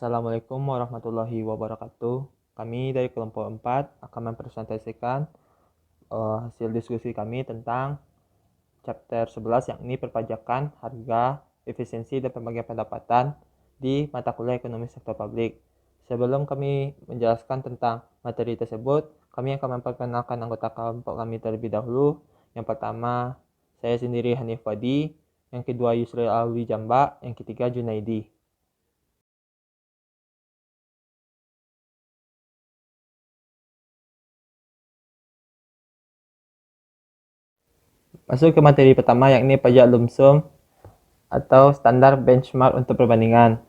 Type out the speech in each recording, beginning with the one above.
Assalamualaikum warahmatullahi wabarakatuh. Kami dari kelompok 4 akan mempresentasikan hasil diskusi kami tentang chapter 11 yakni perpajakan, harga, efisiensi, dan pembagian pendapatan di mata kuliah ekonomi sektor publik. Sebelum kami menjelaskan tentang materi tersebut, kami akan memperkenalkan anggota kelompok kami terlebih dahulu. Yang pertama, saya sendiri Hanif Wadi, yang kedua Yusril Alwi Jamba, yang ketiga Junaidi. Masuk ke materi pertama yakni pajak lump sum atau standar benchmark untuk perbandingan.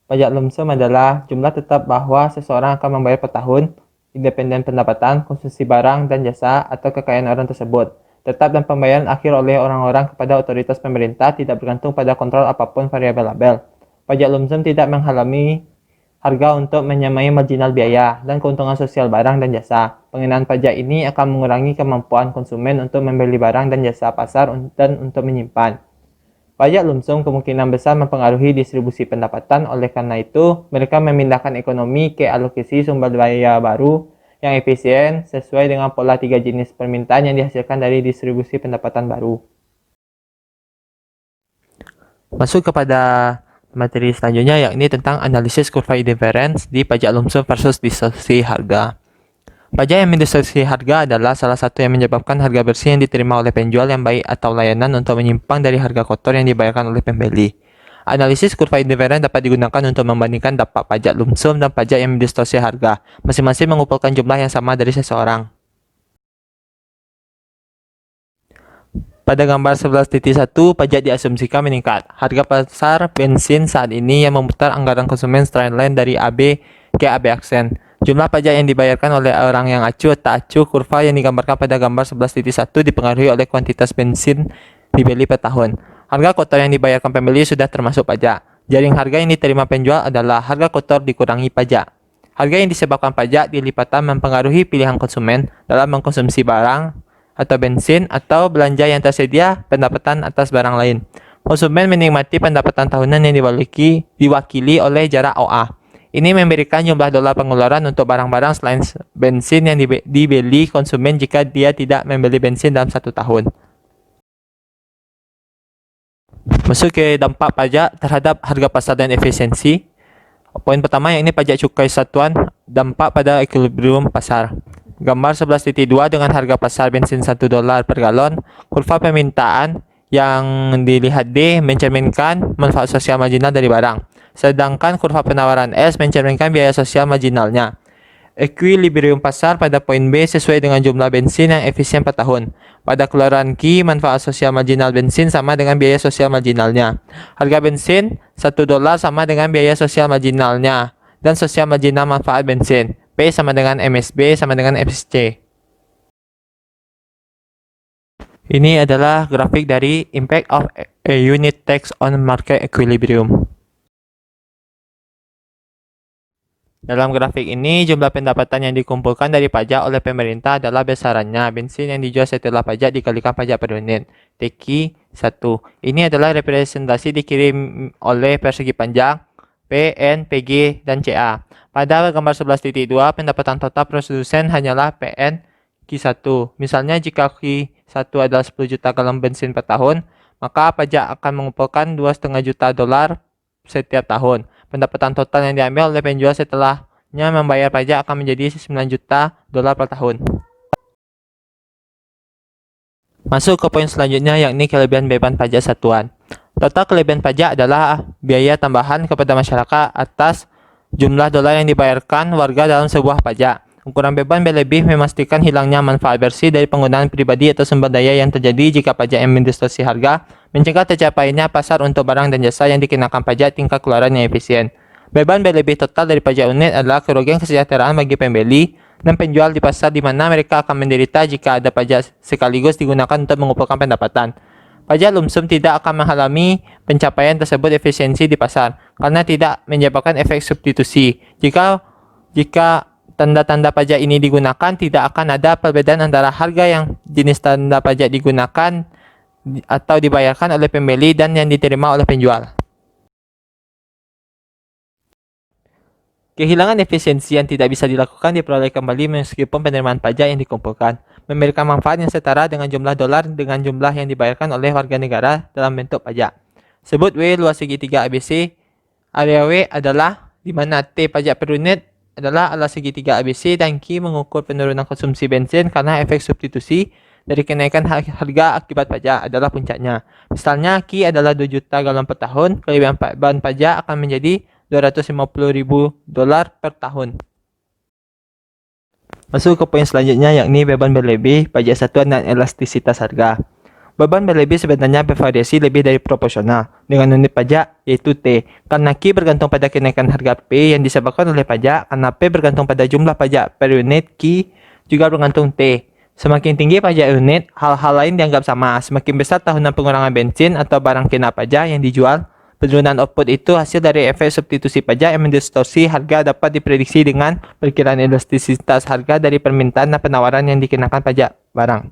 Pajak lump sum adalah jumlah tetap bahwa seseorang akan membayar per tahun, independen pendapatan, konsumsi barang dan jasa, atau kekayaan orang tersebut. Tetap dan pembayaran akhir oleh orang-orang kepada otoritas pemerintah tidak bergantung pada kontrol apapun variabel label. Pajak lump sum tidak menghalangi harga untuk menyamai marginal biaya dan keuntungan sosial barang dan jasa. Pengenaan pajak ini akan mengurangi kemampuan konsumen untuk membeli barang dan jasa pasar dan untuk menyimpan. Pajak lump sum kemungkinan besar mempengaruhi distribusi pendapatan, oleh karena itu mereka memindahkan ekonomi ke alokasi sumber daya baru yang efisien sesuai dengan pola 3 jenis permintaan yang dihasilkan dari distribusi pendapatan baru. Masuk kepada materi selanjutnya yakni tentang analisis kurva indifference di pajak lump sum versus distorsi harga. Pajak yang mendistorsi harga adalah salah satu yang menyebabkan harga bersih yang diterima oleh penjual yang baik atau layanan untuk menyimpang dari harga kotor yang dibayarkan oleh pembeli. Analisis kurva indifference dapat digunakan untuk membandingkan dampak pajak lump sum dan pajak yang mendistorsi harga. Masing-masing mengumpulkan jumlah yang sama dari seseorang. Pada gambar 11.1, pajak diasumsikan meningkat. Harga pasar bensin saat ini yang memutar anggaran konsumen trendline dari AB ke AB aksen. Jumlah pajak yang dibayarkan oleh orang yang acuh tak acuh. Kurva yang digambarkan pada gambar 11.1 dipengaruhi oleh kuantitas bensin dibeli per tahun. Harga kotor yang dibayarkan pembeli sudah termasuk pajak. Jaring harga yang diterima penjual adalah harga kotor dikurangi pajak. Harga yang disebabkan pajak dilipatan mempengaruhi pilihan konsumen dalam mengkonsumsi barang atau bensin atau belanja yang tersedia pendapatan atas barang lain. Konsumen menikmati pendapatan tahunan yang diwakili oleh jarak OA. Ini memberikan jumlah dolar pengeluaran untuk barang-barang selain bensin yang dibeli konsumen jika dia tidak membeli bensin dalam 1 tahun. Masuk ke dampak pajak terhadap harga pasar dan efisiensi. Poin pertama yakni pajak cukai satuan, dampak pada equilibrium pasar. Gambar 11.2 dengan harga pasar bensin $1 per galon, kurva permintaan yang dilihat D mencerminkan manfaat sosial marginal dari barang, sedangkan kurva penawaran S mencerminkan biaya sosial marginalnya. Equilibrium pasar pada poin B sesuai dengan jumlah bensin yang efisien per tahun. Pada keluaran Q, manfaat sosial marginal bensin sama dengan biaya sosial marginalnya. Harga bensin $1 sama dengan biaya sosial marginalnya, dan sosial marginal manfaat bensin. P sama dengan MSB sama dengan MSC. Ini adalah grafik dari impact of a unit tax on market equilibrium. Dalam grafik ini, jumlah pendapatan yang dikumpulkan dari pajak oleh pemerintah adalah besarannya bensin yang dijual setelah pajak dikalikan pajak per unit. TQ 1. Ini adalah representasi dikirim oleh persegi panjang P, N, PG, dan CA. Pada gambar 11.2, pendapatan total produsen hanyalah PN Q1. Misalnya jika Q1 adalah 10 juta galon bensin per tahun, maka pajak akan mengumpulkan $2,5 juta setiap tahun. Pendapatan total yang diambil oleh penjual setelahnya membayar pajak akan menjadi $9 juta per tahun. Masuk ke poin selanjutnya yakni kelebihan beban pajak satuan. Total kelebihan pajak adalah biaya tambahan kepada masyarakat atas jumlah dolar yang dibayarkan warga dalam sebuah pajak. Ukuran beban berlebih memastikan hilangnya manfaat bersih dari penggunaan pribadi atau sumber daya yang terjadi jika pajak yang mendistorsi harga, mencegah tercapainya pasar untuk barang dan jasa yang dikenakan pajak tingkat keluaran yang efisien. Beban berlebih total dari pajak unit adalah kerugian kesejahteraan bagi pembeli dan penjual di pasar di mana mereka akan menderita jika ada pajak sekaligus digunakan untuk mengumpulkan pendapatan. Pajak lump sum tidak akan menghalangi pencapaian tersebut efisiensi di pasar karena tidak menyebabkan efek substitusi. Jika tanda-tanda pajak ini digunakan, tidak akan ada perbedaan antara harga yang jenis tanda pajak digunakan atau dibayarkan oleh pembeli dan yang diterima oleh penjual. Kehilangan efisiensi yang tidak bisa dilakukan diperoleh kembali meskipun penerimaan pajak yang dikumpulkan memberikan manfaat yang setara dengan jumlah dolar dengan jumlah yang dibayarkan oleh warga negara dalam bentuk pajak. Sebut W luas segitiga ABC, area W adalah di mana T pajak per unit adalah alas segitiga ABC dan Q mengukur penurunan konsumsi bensin karena efek substitusi dari kenaikan harga akibat pajak adalah puncaknya. Misalnya Q adalah 2 juta galon per tahun, kelebihan bahan pajak akan menjadi $250,000 per tahun. Masuk ke poin selanjutnya yakni beban berlebih, pajak satuan dan elastisitas harga. Beban berlebih sebenarnya bervariasi lebih dari proporsional dengan unit pajak yaitu T. Karena Q bergantung pada kenaikan harga P yang disebabkan oleh pajak, karena P bergantung pada jumlah pajak per unit, Q juga bergantung T. Semakin tinggi pajak unit, hal-hal lain dianggap sama. Semakin besar tahunan pengurangan bensin atau barang kena pajak yang dijual, penurunan output itu hasil dari efek substitusi pajak yang mendistorsi harga dapat diprediksi dengan perkiraan elastisitas harga dari permintaan dan penawaran yang dikenakan pajak barang.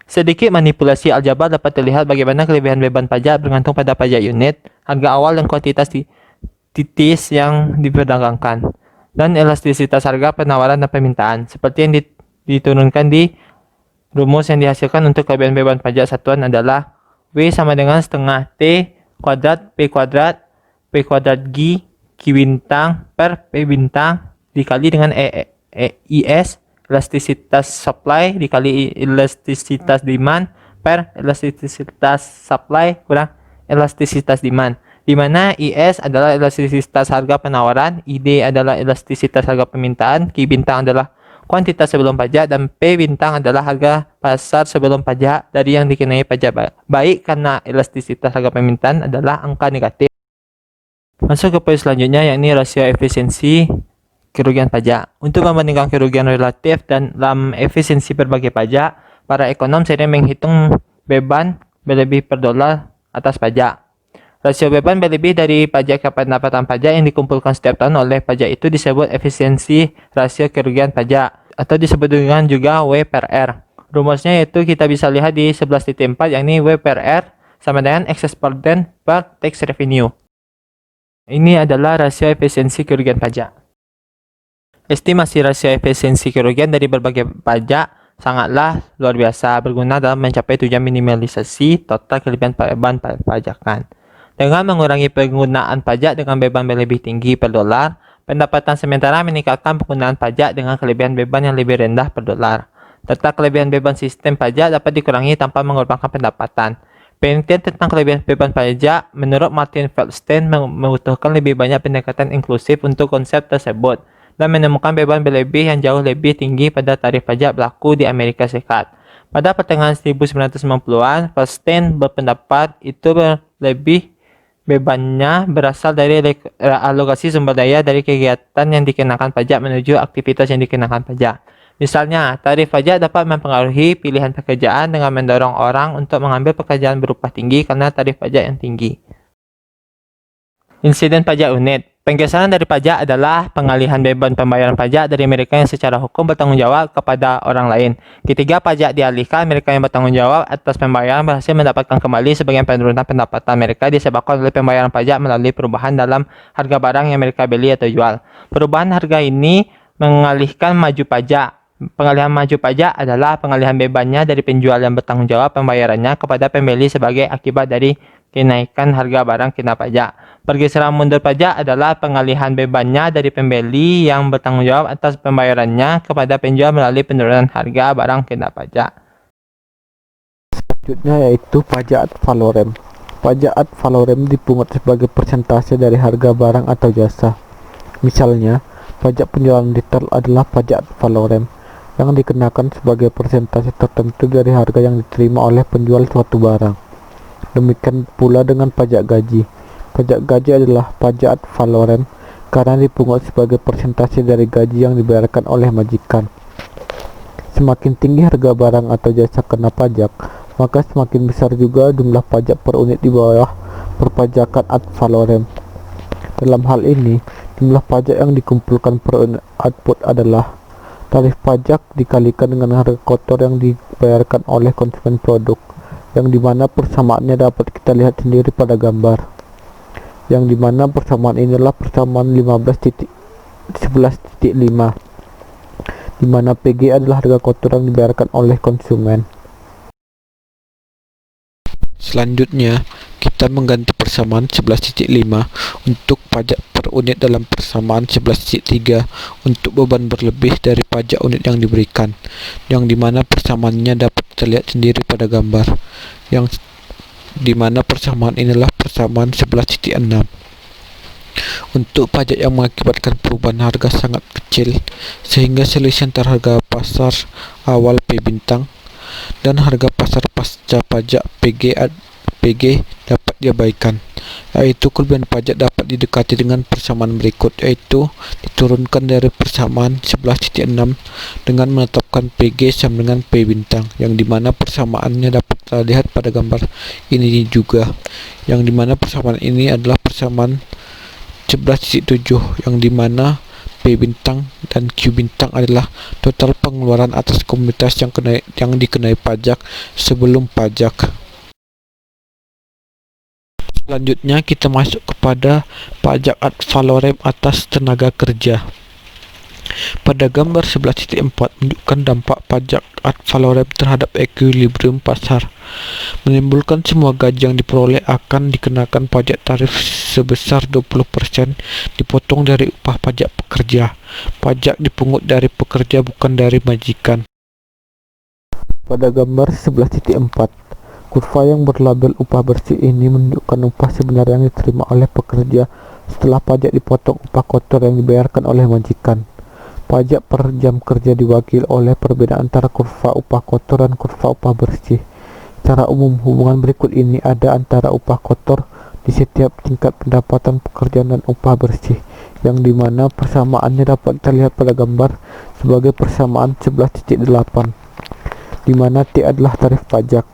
Sedikit manipulasi aljabar dapat terlihat bagaimana kelebihan beban pajak bergantung pada pajak unit, harga awal dan kuantitas titis yang diperdagangkan, dan elastisitas harga penawaran dan permintaan, seperti yang diturunkan di rumus yang dihasilkan untuk kelebihan beban pajak satuan adalah W sama dengan setengah T kuadrat P kuadrat P kuadrat G Q bintang per P bintang dikali dengan IS elastisitas supply dikali elastisitas demand per elastisitas supply kurang elastisitas demand, di mana IS adalah elastisitas harga penawaran, ID adalah elastisitas harga permintaan, Q bintang adalah kuantitas sebelum pajak, dan P bintang adalah harga pasar sebelum pajak dari yang dikenai pajak baik karena elastisitas harga permintaan adalah angka negatif. Masuk ke poin selanjutnya yakni rasio efisiensi kerugian pajak. Untuk membandingkan kerugian relatif dan dalam efisiensi berbagai pajak, para ekonom sering menghitung beban berlebih per dolar atas pajak. Rasio beban berlebih dari pajak ke pendapatan pajak yang dikumpulkan setiap tahun oleh pajak itu disebut efisiensi rasio kerugian pajak atau disebut dengan juga W per R. Rumusnya yaitu kita bisa lihat di 11.4 yakni W per R sama dengan excess burden per tax revenue. Ini adalah rasio efisiensi kerugian pajak. Estimasi rasio efisiensi kerugian dari berbagai pajak sangatlah luar biasa berguna dalam mencapai tujuan minimalisasi total kelebihan beban pajakan. Dengan mengurangi penggunaan pajak dengan beban berlebih tinggi per dolar, pendapatan sementara meningkatkan penggunaan pajak dengan kelebihan beban yang lebih rendah per dolar. Total kelebihan beban sistem pajak dapat dikurangi tanpa mengorbankan pendapatan. Penelitian tentang kelebihan beban pajak menurut Martin Feldstein membutuhkan lebih banyak pendekatan inklusif untuk konsep tersebut dan menemukan beban berlebih yang jauh lebih tinggi pada tarif pajak berlaku di Amerika Serikat. Pada pertengahan 1990-an, Feldstein berpendapat itu berlebih bebannya berasal dari alokasi sumber daya dari kegiatan yang dikenakan pajak menuju aktivitas yang dikenakan pajak. Misalnya, tarif pajak dapat mempengaruhi pilihan pekerjaan dengan mendorong orang untuk mengambil pekerjaan berupah tinggi karena tarif pajak yang tinggi. Insiden pajak unit. Penggeseran dari pajak adalah pengalihan beban pembayaran pajak dari mereka yang secara hukum bertanggung jawab kepada orang lain. Ketika pajak dialihkan, mereka yang bertanggung jawab atas pembayaran berhasil mendapatkan kembali sebagian penurunan pendapatan mereka disebabkan oleh pembayaran pajak melalui perubahan dalam harga barang yang mereka beli atau jual. Perubahan harga ini mengalihkan maju pajak. Pengalihan maju pajak adalah pengalihan bebannya dari penjual yang bertanggung jawab pembayarannya kepada pembeli sebagai akibat dari kenaikan harga barang kena pajak. Pergeseran mundur pajak adalah pengalihan bebannya dari pembeli yang bertanggung jawab atas pembayarannya kepada penjual melalui penurunan harga barang kena pajak. Selanjutnya yaitu pajak ad valorem. Pajak ad valorem dipungut sebagai persentase dari harga barang atau jasa. Misalnya, pajak penjualan retail adalah pajak ad valorem yang dikenakan sebagai persentase tertentu dari harga yang diterima oleh penjual suatu barang. Demikian pula dengan pajak gaji. Pajak gaji adalah pajak ad valorem karena dipungut sebagai persentase dari gaji yang dibayarkan oleh majikan. Semakin tinggi harga barang atau jasa kena pajak, maka semakin besar juga jumlah pajak per unit di bawah perpajakan ad valorem. Dalam hal ini, jumlah pajak yang dikumpulkan per unit output adalah tarif pajak dikalikan dengan harga kotor yang dibayarkan oleh konsumen produk, yang dimana persamaannya dapat kita lihat sendiri pada gambar. yang dimana persamaan ini adalah persamaan 11.5, dimana PG adalah harga kotor yang dibayarkan oleh konsumen. Selanjutnya, kita mengganti persamaan 11.5 untuk pajak per unit dalam persamaan 11.3 untuk beban berlebih dari pajak unit yang diberikan, yang dimana persamaannya dapat terlihat sendiri pada gambar, yang dimana persamaan inilah persamaan 11.6. Untuk pajak yang mengakibatkan perubahan harga sangat kecil, sehingga selisih antara harga pasar awal P bintang dan harga pasar pasca pajak PG dapat diabaikan, yaitu kelebihan pajak dapat didekati dengan persamaan berikut, yaitu diturunkan dari persamaan 11.6 dengan menetapkan PG sama dengan P bintang, yang dimana persamaannya dapat terlihat pada gambar ini juga, yang dimana persamaan ini adalah persamaan 11.7, yang dimana P bintang dan Q bintang adalah total pengeluaran atas komoditas yang dikenai pajak sebelum pajak. Selanjutnya kita masuk kepada pajak ad valorem atas tenaga kerja. Pada gambar 11.4 menunjukkan dampak pajak ad valorem terhadap ekuilibrium pasar, menimbulkan semua gaji yang diperoleh akan dikenakan pajak tarif sebesar 20% dipotong dari upah pajak pekerja. Pajak dipungut dari pekerja bukan dari majikan. Pada gambar 11.4, kurva yang berlabel upah bersih ini menunjukkan upah sebenarnya yang diterima oleh pekerja setelah pajak dipotong upah kotor yang dibayarkan oleh majikan. Pajak per jam kerja diwakili oleh perbedaan antara kurva upah kotor dan kurva upah bersih. Secara umum, hubungan berikut ini ada antara upah kotor di setiap tingkat pendapatan pekerjaan dan upah bersih, yang dimana persamaannya dapat terlihat pada gambar sebagai persamaan 11.8, dimana T adalah tarif pajak.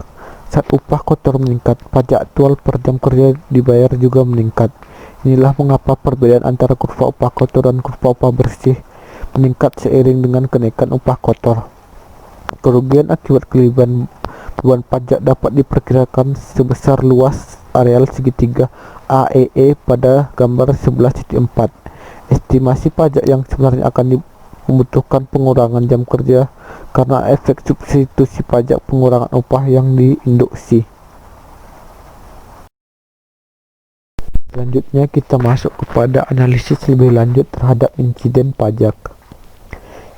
Saat upah kotor meningkat, pajak aktual per jam kerja dibayar juga meningkat. Inilah mengapa perbedaan antara kurva upah kotor dan kurva upah bersih meningkat seiring dengan kenaikan upah kotor. Kerugian akibat kelebihan beban pajak dapat diperkirakan sebesar luas areal segitiga AEE pada gambar 11.4. Estimasi pajak yang sebenarnya akan membutuhkan pengurangan jam kerja karena efek substitusi pajak pengurangan upah yang diinduksi. Selanjutnya kita masuk kepada analisis lebih lanjut terhadap insiden pajak.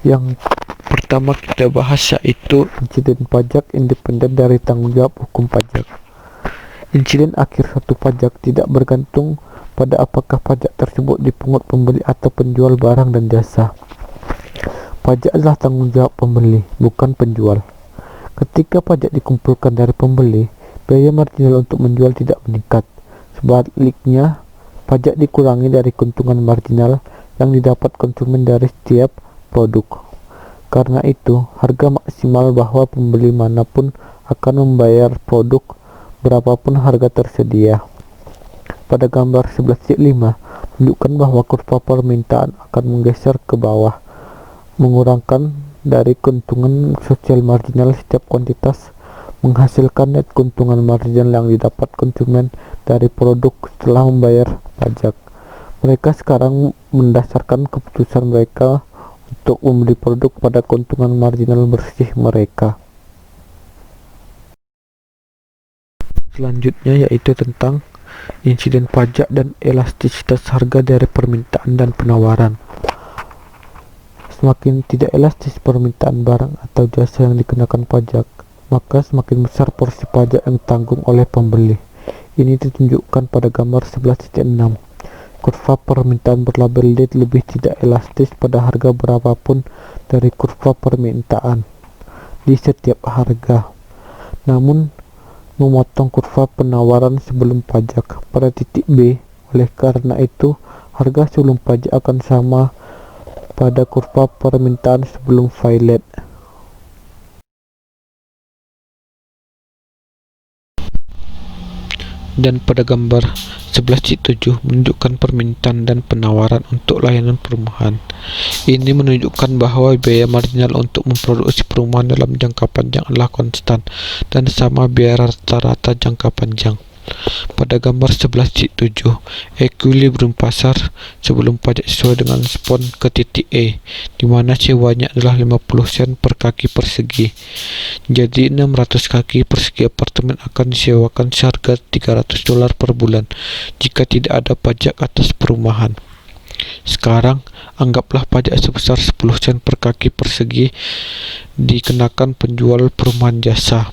Yang pertama kita bahas yaitu insiden pajak independen dari tanggung jawab hukum pajak. Insiden akhir satu pajak tidak bergantung pada apakah pajak tersebut dipungut pembeli atau penjual barang dan jasa. Pajak adalah tanggung jawab pembeli, bukan penjual. Ketika pajak dikumpulkan dari pembeli, biaya marginal untuk menjual tidak meningkat. Sebaliknya, pajak dikurangi dari keuntungan marginal yang didapat konsumen dari setiap produk. Karena itu, harga maksimal bahwa pembeli manapun akan membayar produk berapapun harga tersedia. Pada gambar 11.5 menunjukkan bahwa kurva permintaan akan menggeser ke bawah, mengurangkan dari keuntungan sosial marginal setiap kuantitas, menghasilkan net keuntungan marginal yang didapat konsumen dari produk setelah membayar pajak. Mereka sekarang mendasarkan keputusan mereka untuk membeli produk pada keuntungan marginal bersih mereka. Selanjutnya yaitu tentang insiden pajak dan elastisitas harga dari permintaan dan penawaran. Semakin tidak elastis permintaan barang atau jasa yang dikenakan pajak, maka semakin besar porsi pajak yang ditanggung oleh pembeli. Ini ditunjukkan pada gambar 11.6. Kurva permintaan berlabel D lebih tidak elastis pada harga berapapun dari kurva permintaan di setiap harga, namun memotong kurva penawaran sebelum pajak pada titik B. Oleh karena itu, harga sebelum pajak akan sama pada kurva permintaan sebelum violet. Dan pada gambar 11.7 menunjukkan permintaan dan penawaran untuk layanan perumahan. Ini menunjukkan bahwa biaya marginal untuk memproduksi perumahan dalam jangka panjang adalah konstan dan sama biaya rata-rata jangka panjang. Pada gambar 11.7, equilibrium pasar sebelum pajak sesuai dengan spon ke titik E, di mana sewanya adalah 50 sen per kaki persegi. Jadi 600 kaki persegi apartemen akan disewakan seharga $300 per bulan jika tidak ada pajak atas perumahan. Sekarang, anggaplah pajak sebesar 10 sen per kaki persegi dikenakan penjual perumahan jasa.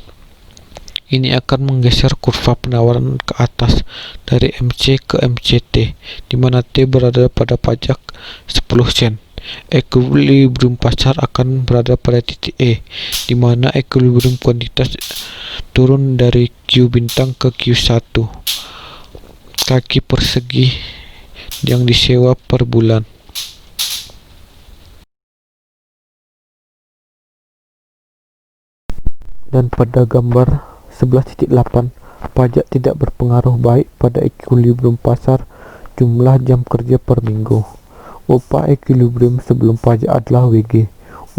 Ini akan menggeser kurva penawaran ke atas dari MC ke MCT, di mana T berada pada pajak 10 sen. Equilibrium pasar akan berada pada titik E, di mana equilibrium kuantitas turun dari Q bintang ke Q1 kaki persegi yang disewa per bulan. Dan pada gambar 11.8, pajak tidak berpengaruh baik pada equilibrium pasar jumlah jam kerja per minggu. Upah equilibrium sebelum pajak adalah WG.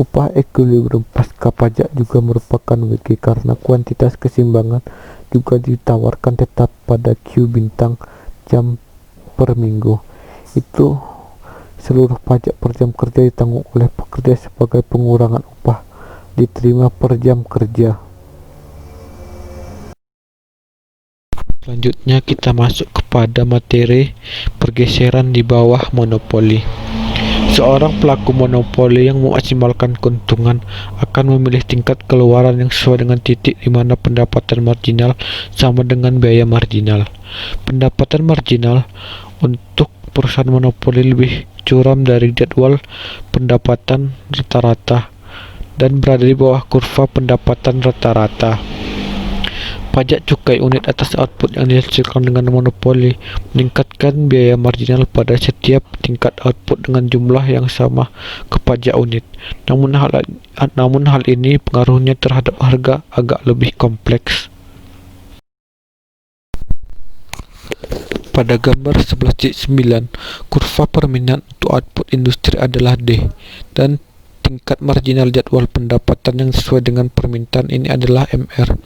Upah equilibrium pasca pajak juga merupakan WG karena kuantitas keseimbangan juga ditawarkan tetap pada Q bintang jam per minggu. Itu seluruh pajak per jam kerja ditanggung oleh pekerja sebagai pengurangan upah diterima per jam kerja. Selanjutnya kita masuk kepada materi pergeseran di bawah monopoli. Seorang pelaku monopoli yang memaksimalkan keuntungan akan memilih tingkat keluaran yang sesuai dengan titik di mana pendapatan marginal sama dengan biaya marginal. Pendapatan marginal untuk perusahaan monopoli lebih curam dari jadwal pendapatan rata-rata dan berada di bawah kurva pendapatan rata-rata. Pajak cukai unit atas output yang dihasilkan dengan monopoli meningkatkan biaya marginal pada setiap tingkat output dengan jumlah yang sama ke pajak unit. Namun hal ini pengaruhnya terhadap harga agak lebih kompleks. Pada gambar 11.9, kurva permintaan untuk output industri adalah D, dan tingkat marginal jadwal pendapatan yang sesuai dengan permintaan ini adalah MR.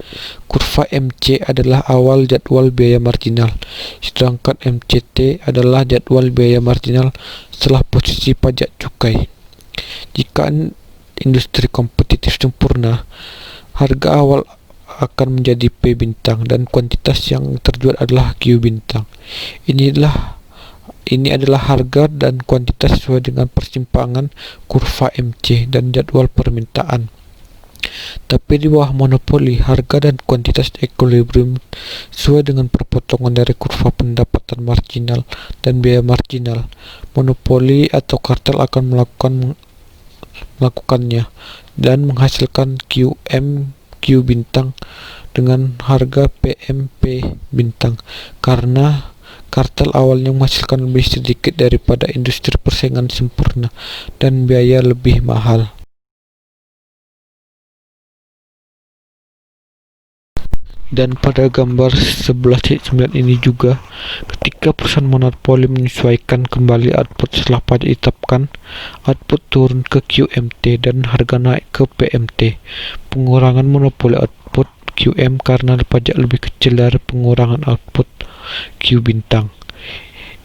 Kurva MC adalah awal jadwal biaya marginal, sedangkan MCT adalah jadwal biaya marginal setelah posisi pajak cukai. Jika industri kompetitif sempurna, harga awal akan menjadi P bintang dan kuantitas yang terjual adalah Q bintang. Ini adalah harga dan kuantitas sesuai dengan persimpangan kurva MC dan jadwal permintaan. Tapi di bawah monopoli, harga dan kuantitas equilibrium sesuai dengan perpotongan dari kurva pendapatan marginal dan biaya marginal. Monopoli atau kartel akan melakukannya dan menghasilkan QM Q bintang dengan harga PMP bintang karena kartel awalnya menghasilkan lebih sedikit daripada industri persaingan sempurna dan biaya lebih mahal. Dan pada gambar 11.9 ini juga, ketika perusahaan monopoli menyesuaikan kembali output setelah pajak ditetapkan, output turun ke QMT dan harga naik ke PMT. Pengurangan monopoli output QM karena pajak lebih kecil dari pengurangan output Q bintang.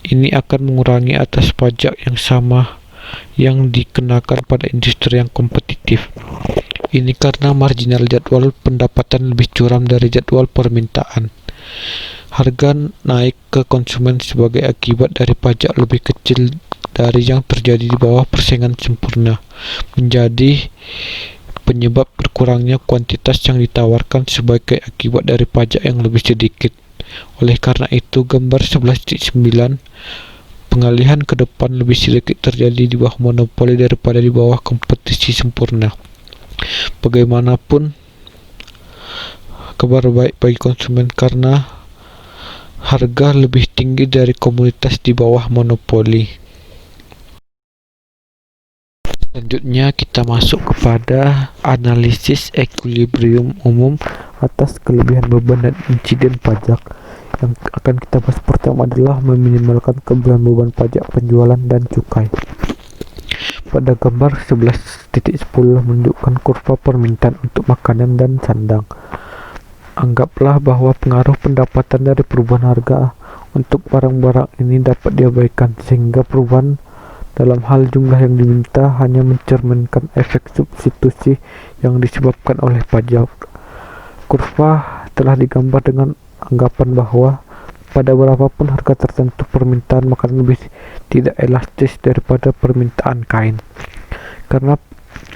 Ini akan mengurangi atas pajak yang sama yang dikenakan pada industri yang kompetitif. Ini karena marginal jadwal pendapatan lebih curam dari jadwal permintaan. Harga naik ke konsumen sebagai akibat dari pajak lebih kecil dari yang terjadi di bawah persaingan sempurna, menjadi penyebab berkurangnya kuantitas yang ditawarkan sebagai akibat dari pajak yang lebih sedikit. Oleh karena itu, gambar 11.9 pengalihan ke depan lebih sedikit terjadi di bawah monopoli daripada di bawah kompetisi sempurna. Bagaimanapun, kabar baik bagi konsumen karena harga lebih tinggi dari komunitas di bawah monopoli. Selanjutnya kita masuk kepada analisis equilibrium umum atas kelebihan beban dan insiden pajak. Yang akan kita bahas pertama adalah meminimalkan kelebihan beban pajak penjualan dan cukai. Pada gambar 11.10 menunjukkan kurva permintaan untuk makanan dan sandang. Anggaplah bahwa pengaruh pendapatan dari perubahan harga untuk barang-barang ini dapat diabaikan, sehingga perubahan dalam hal jumlah yang diminta hanya mencerminkan efek substitusi yang disebabkan oleh pajak. Kurva telah digambar dengan anggapan bahwa pada berapapun harga tertentu, permintaan makanan lebih tidak elastis daripada permintaan kain. Karena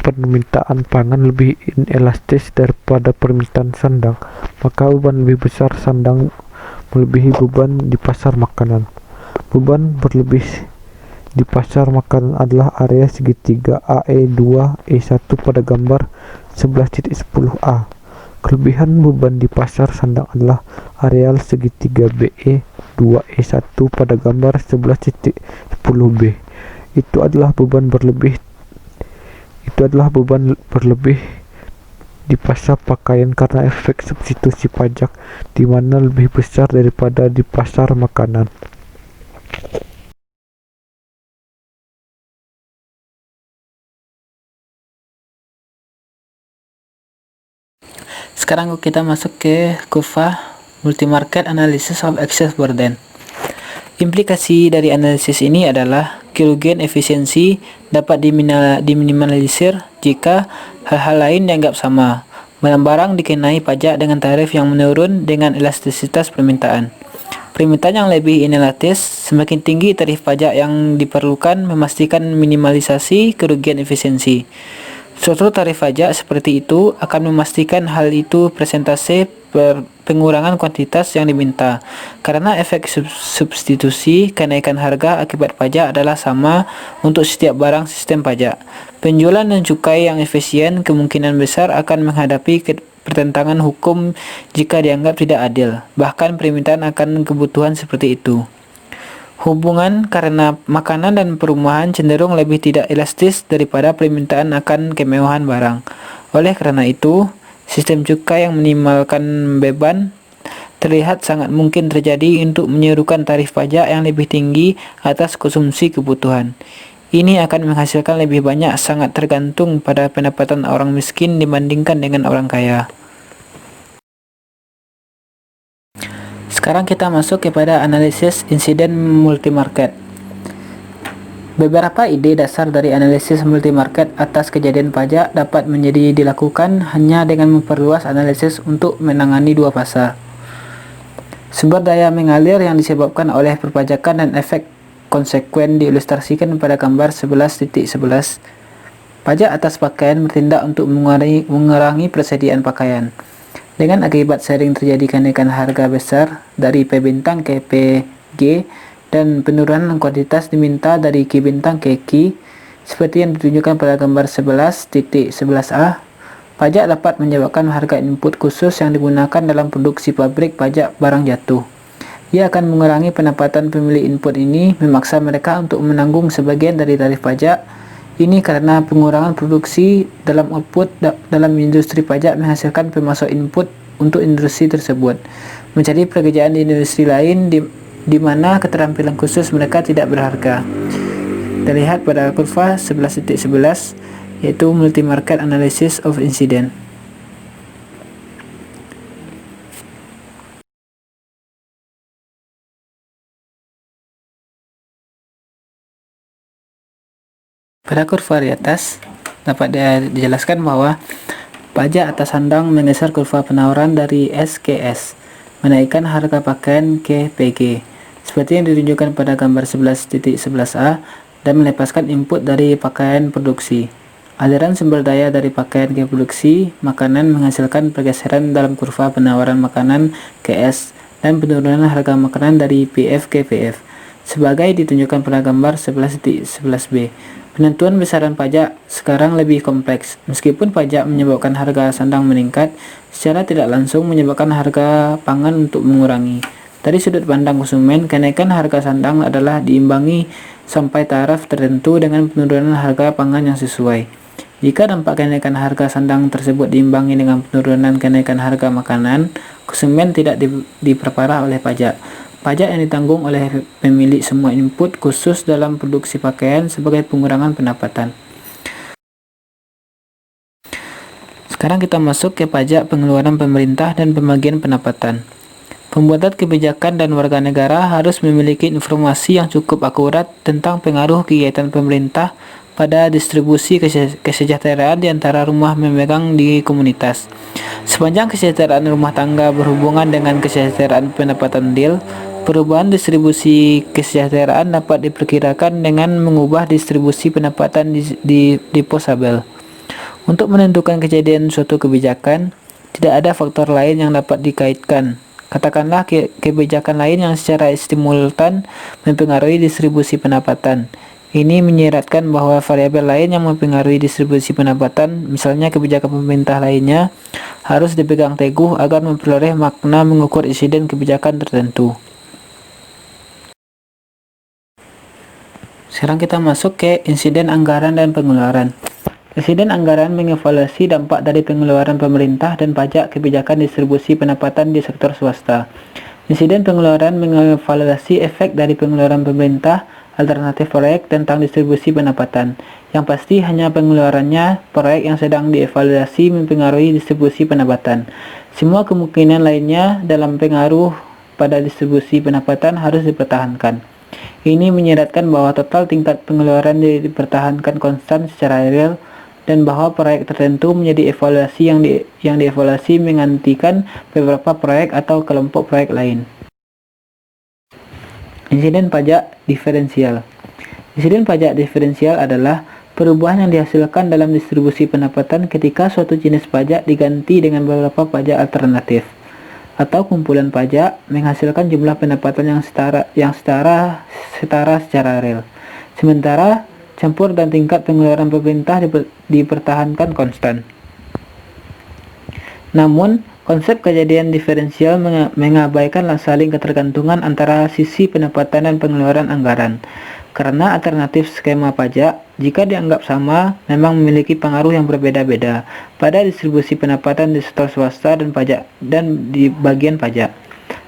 permintaan pangan lebih inelastis daripada permintaan sandang, maka beban lebih besar sandang melebihi beban di pasar makanan. Beban berlebih di pasar makanan adalah area segitiga AE2E1 pada gambar 11.10a. Kelebihan beban di pasar sandang adalah areal segitiga BE2E1 pada gambar 11.10b. Itu adalah beban berlebih di pasar pakaian karena efek substitusi pajak di mana lebih besar daripada di pasar makanan. Sekarang kita masuk ke kurva multi-market analysis of excess burden. Implikasi dari analisis ini adalah kerugian efisiensi dapat diminimalisir jika hal-hal lain dianggap sama. Barang-barang dikenai pajak dengan tarif yang menurun dengan elastisitas permintaan. Permintaan yang lebih inelastis, semakin tinggi tarif pajak yang diperlukan memastikan minimalisasi kerugian efisiensi. Struktur tarif pajak seperti itu akan memastikan hal itu persentase pengurangan kuantitas yang diminta. Karena efek substitusi kenaikan harga akibat pajak adalah sama untuk setiap barang sistem pajak. Penjualan dan cukai yang efisien kemungkinan besar akan menghadapi pertentangan hukum jika dianggap tidak adil. Bahkan permintaan akan kebutuhan seperti itu. Hubungan karena makanan dan perumahan cenderung lebih tidak elastis daripada permintaan akan kemewahan barang. Oleh karena itu, sistem cukai yang meminimalkan beban terlihat sangat mungkin terjadi untuk menyerukan tarif pajak yang lebih tinggi atas konsumsi kebutuhan. Ini akan menghasilkan lebih banyak, sangat tergantung pada pendapatan orang miskin dibandingkan dengan orang kaya. Sekarang kita masuk kepada analisis insiden multimarket. Beberapa ide dasar dari analisis multimarket atas kejadian pajak dapat menjadi dilakukan hanya dengan memperluas analisis untuk menangani dua pasar. Sumber daya mengalir yang disebabkan oleh perpajakan dan efek konsekuen diilustrasikan pada gambar 11.11. Pajak atas pakaian bertindak untuk mengurangi persediaan pakaian. Dengan akibat sering terjadi kenaikan harga besar dari P bintang ke PG dan penurunan kuantitas diminta dari Q bintang ke Q, seperti yang ditunjukkan pada gambar 11.11a, pajak dapat menyebabkan harga input khusus yang digunakan dalam produksi pabrik pajak barang jatuh. Ia akan mengurangi pendapatan pemilik input ini, memaksa mereka untuk menanggung sebagian dari tarif pajak. Ini karena pengurangan produksi dalam output dalam industri pajak menghasilkan pemasok input untuk industri tersebut, mencari pekerjaan di industri lain di mana keterampilan khusus mereka tidak berharga. Terlihat pada kurva 11.11, yaitu multi-market analysis of incident. Pada kurva di atas dapat dijelaskan bahwa pajak atas sandang menggeser kurva penawaran dari S ke S, menaikkan harga pakaian ke PG, seperti yang ditunjukkan pada gambar 11.11a, dan melepaskan input dari pakaian produksi. Aliran sumber daya dari pakaian ke produksi makanan menghasilkan pergeseran dalam kurva penawaran makanan ke S dan penurunan harga makanan dari PF ke PF, sebagai ditunjukkan pada gambar 11.11b. Penentuan besaran pajak sekarang lebih kompleks. Meskipun pajak menyebabkan harga sandang meningkat, secara tidak langsung menyebabkan harga pangan untuk mengurangi. Dari sudut pandang konsumen, kenaikan harga sandang adalah diimbangi sampai taraf tertentu dengan penurunan harga pangan yang sesuai. Jika dampak kenaikan harga sandang tersebut diimbangi dengan penurunan kenaikan harga makanan, konsumen tidak diperparah oleh pajak. Pajak yang ditanggung oleh pemilik semua input khusus dalam produksi pakaian sebagai pengurangan pendapatan. Sekarang kita masuk ke pajak pengeluaran pemerintah dan pembagian pendapatan. Pembuat kebijakan dan warga negara harus memiliki informasi yang cukup akurat tentang pengaruh kegiatan pemerintah pada distribusi kesejahteraan di antara rumah memegang di komunitas. Sepanjang kesejahteraan rumah tangga berhubungan dengan kesejahteraan pendapatan real, perubahan distribusi kesejahteraan dapat diperkirakan dengan mengubah distribusi pendapatan di disposable. Untuk menentukan kejadian suatu kebijakan, tidak ada faktor lain yang dapat dikaitkan. Katakanlah kebijakan lain yang secara simultan mempengaruhi distribusi pendapatan. Ini menyiratkan bahwa variabel lain yang mempengaruhi distribusi pendapatan, misalnya kebijakan pemerintah lainnya, harus dipegang teguh agar memperoleh makna mengukur insiden kebijakan tertentu. Sekarang kita masuk ke insiden anggaran dan pengeluaran. Insiden anggaran mengevaluasi dampak dari pengeluaran pemerintah dan pajak kebijakan distribusi pendapatan di sektor swasta. Insiden pengeluaran mengevaluasi efek dari pengeluaran pemerintah, alternatif proyek tentang distribusi pendapatan. Yang pasti hanya pengeluarannya proyek yang sedang dievaluasi mempengaruhi distribusi pendapatan. Semua kemungkinan lainnya dalam pengaruh pada distribusi pendapatan harus dipertahankan. Ini menyiratkan bahwa total tingkat pengeluaran dipertahankan konstan secara real dan bahwa proyek tertentu menjadi evaluasi yang dievaluasi menggantikan beberapa proyek atau kelompok proyek lain. Insiden pajak diferensial. Insiden pajak diferensial adalah perubahan yang dihasilkan dalam distribusi pendapatan ketika suatu jenis pajak diganti dengan beberapa pajak alternatif, atau kumpulan pajak menghasilkan jumlah pendapatan yang setara secara real. Sementara campur dan tingkat pengeluaran pemerintah dipertahankan konstan. Namun, konsep kejadian diferensial mengabaikan saling ketergantungan antara sisi pendapatan dan pengeluaran anggaran. Karena alternatif skema pajak, jika dianggap sama, memang memiliki pengaruh yang berbeda-beda pada distribusi pendapatan di sektor swasta dan pajak dan di bagian pajak.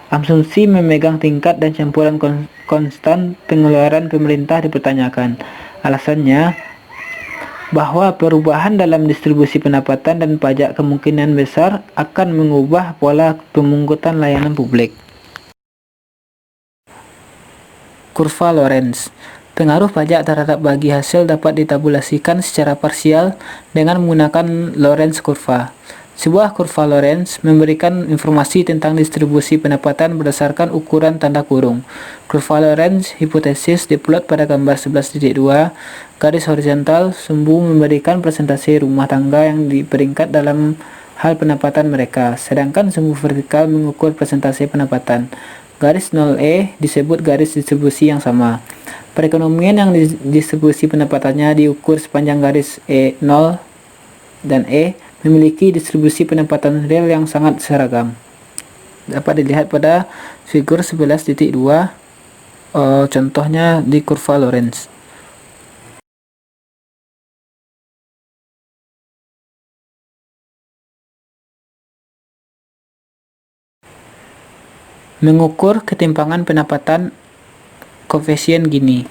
Asumsi memegang tingkat dan campuran konstan pengeluaran pemerintah dipertanyakan. Alasannya bahwa perubahan dalam distribusi pendapatan dan pajak kemungkinan besar akan mengubah pola pemungkutan layanan publik. Kurva Lorenz. Pengaruh pajak terhadap bagi hasil dapat ditabulasikan secara parsial dengan menggunakan Lorenz kurva. Sebuah kurva Lorenz memberikan informasi tentang distribusi pendapatan berdasarkan ukuran tanda kurung. Kurva Lorenz hipotesis diplot pada gambar 11.2. Garis horizontal sumbu memberikan presentasi rumah tangga yang diperingkat dalam hal pendapatan mereka, sedangkan sumbu vertikal mengukur presentasi pendapatan. Garis 0E disebut garis distribusi yang sama. Perekonomian yang distribusi pendapatannya diukur sepanjang garis E0 dan E memiliki distribusi pendapatan real yang sangat seragam. Dapat dilihat pada figur 11.2, contohnya di kurva Lorenz. Mengukur ketimpangan pendapatan koefisien Gini.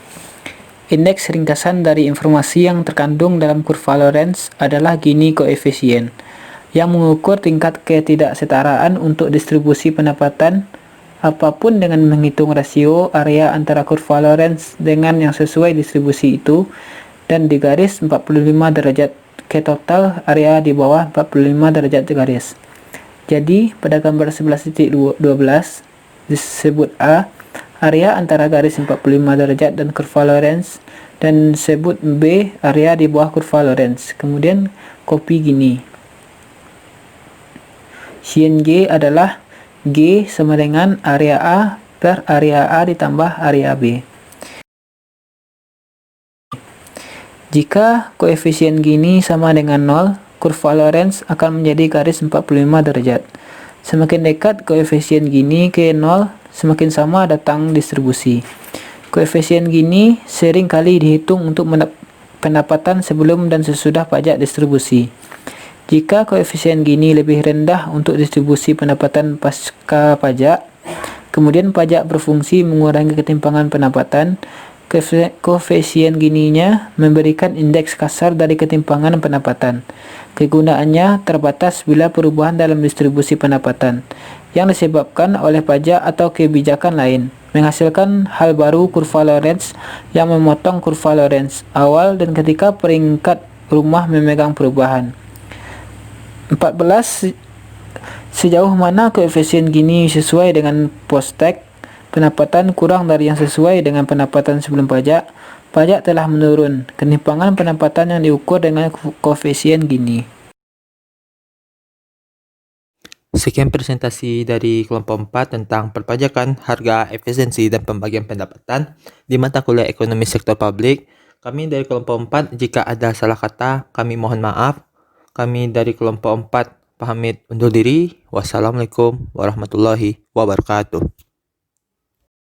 Indeks ringkasan dari informasi yang terkandung dalam kurva Lorenz adalah Gini koefisien, yang mengukur tingkat ketidaksetaraan untuk distribusi pendapatan apapun dengan menghitung rasio area antara kurva Lorenz dengan yang sesuai distribusi itu, dan di garis 45 derajat ke total area di bawah 45 derajat garis. Jadi, pada gambar 11.12 disebut A, area antara garis 45 derajat dan kurva Lorenz, dan sebut B, area di bawah kurva Lorenz. Kemudian copy gini. Sien G adalah G sama dengan area A per area A ditambah area B. Jika koefisien Gini sama dengan 0, kurva Lorenz akan menjadi garis 45 derajat. Semakin dekat koefisien Gini ke 0, semakin sama datang distribusi. Koefisien Gini sering kali dihitung untuk pendapatan sebelum dan sesudah pajak distribusi. Jika koefisien Gini lebih rendah untuk distribusi pendapatan pasca pajak, kemudian pajak berfungsi mengurangi ketimpangan pendapatan, Koefisien Gininya memberikan indeks kasar dari ketimpangan pendapatan. Kegunaannya terbatas bila perubahan dalam distribusi pendapatan yang disebabkan oleh pajak atau kebijakan lain menghasilkan hal baru kurva Lorenz yang memotong kurva Lorenz awal dan ketika peringkat rumah memegang perubahan. 14. Sejauh mana koefisien Gini sesuai dengan post-tax pendapatan kurang dari yang sesuai dengan pendapatan sebelum pajak, pajak telah menurun. Ketimpangan pendapatan yang diukur dengan koefisien Gini. Sekian presentasi dari kelompok 4 tentang perpajakan, harga, efisiensi, dan pembagian pendapatan di mata kuliah ekonomi sektor publik. Kami dari kelompok 4, jika ada salah kata, kami mohon maaf. Kami dari kelompok 4 pamit undur diri. Wassalamualaikum warahmatullahi wabarakatuh.